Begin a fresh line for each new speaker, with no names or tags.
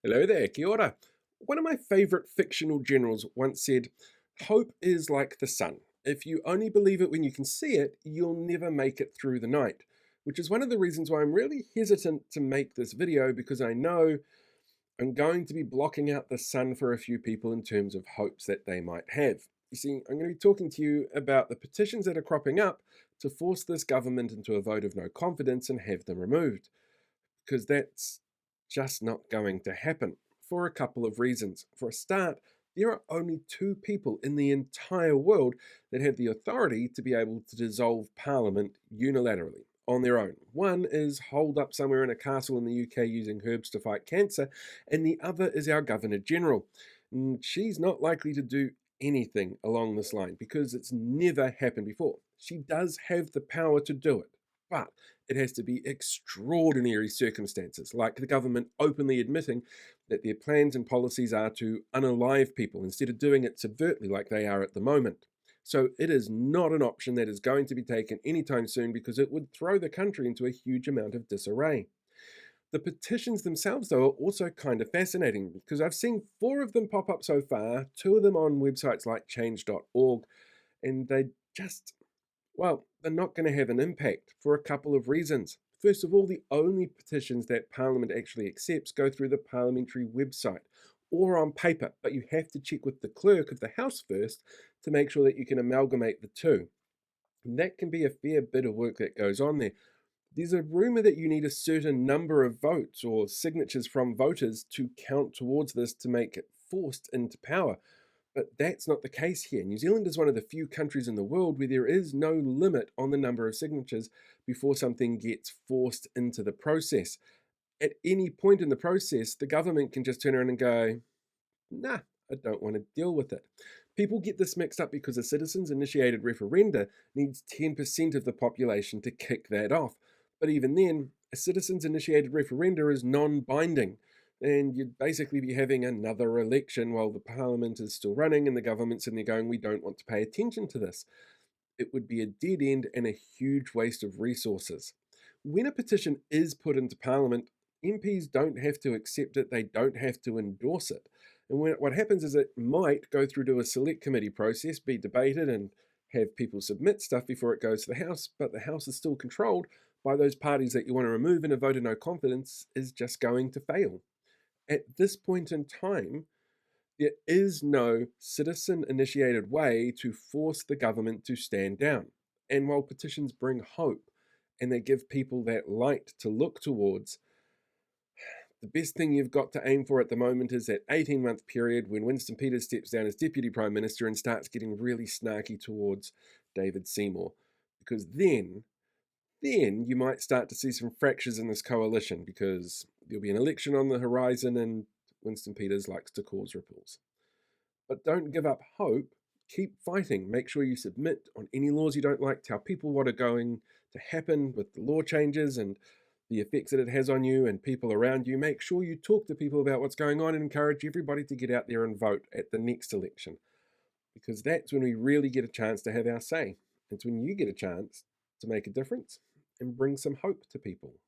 Hello there, kia ora. One of my favourite fictional generals once said, "Hope is like the sun. If you only believe it when you can see it, you'll never make it through the night." Which is one of the reasons why I'm really hesitant to make this video, because I know I'm going to be blocking out the sun for a few people in terms of hopes that they might have. You see, I'm going to be talking to you about the petitions that are cropping up to force this government into a vote of no confidence and have them removed, because that's just not going to happen for a couple of reasons. For a start, there are only two people in the entire world that have the authority to be able to dissolve Parliament unilaterally on their own. One is holed up somewhere in a castle in the UK using herbs to fight cancer, and the other is our Governor General. And she's not likely to do anything along this line because it's never happened before. She does have the power to do it, but it has to be extraordinary circumstances, like the government openly admitting that their plans and policies are to unalive people instead of doing it subvertly like they are at the moment. So it is not an option that is going to be taken anytime soon, because it would throw the country into a huge amount of disarray. The petitions themselves, though, are also kind of fascinating, because I've seen four of them pop up so far, two of them on websites like change.org, and they just, well, they're not going to have an impact for a couple of reasons. First of all, the only petitions that Parliament actually accepts go through the parliamentary website or on paper, but you have to check with the clerk of the House first to make sure that you can amalgamate the two. And that can be a fair bit of work that goes on there. There's a rumour that you need a certain number of votes or signatures from voters to count towards this to make it forced into power. But that's not the case here. New Zealand is one of the few countries in the world where there is no limit on the number of signatures before something gets forced into the process. At any point in the process, the government can just turn around and go, "Nah, I don't want to deal with it." People get this mixed up because a citizens initiated referenda needs 10% of the population to kick that off. But even then, a citizens initiated referenda is non binding, and you'd basically be having another election while the parliament is still running and the government's in there going, "We don't want to pay attention to this." It would be a dead end and a huge waste of resources. When a petition is put into Parliament, MPs don't have to accept it, they don't have to endorse it. And what happens is it might go through to a select committee process, be debated, and have people submit stuff before it goes to the House, but the House is still controlled by those parties that you want to remove, and a vote of no confidence is just going to fail. At this point in time, there is no citizen initiated way to force the government to stand down. And while petitions bring hope and they give people that light to look towards, the best thing you've got to aim for at the moment is that 18-month period when Winston Peters steps down as Deputy Prime Minister and starts getting really snarky towards David Seymour. Because then you might start to see some fractures in this coalition, because there'll be an election on the horizon and Winston Peters likes to cause ripples. But don't give up hope. Keep fighting. Make sure you submit on any laws you don't like. Tell people what are going to happen with the law changes and the effects that it has on you and people around you. Make sure you talk to people about what's going on and encourage everybody to get out there and vote at the next election, because that's when we really get a chance to have our say. It's when you get a chance to make a difference and bring some hope to people.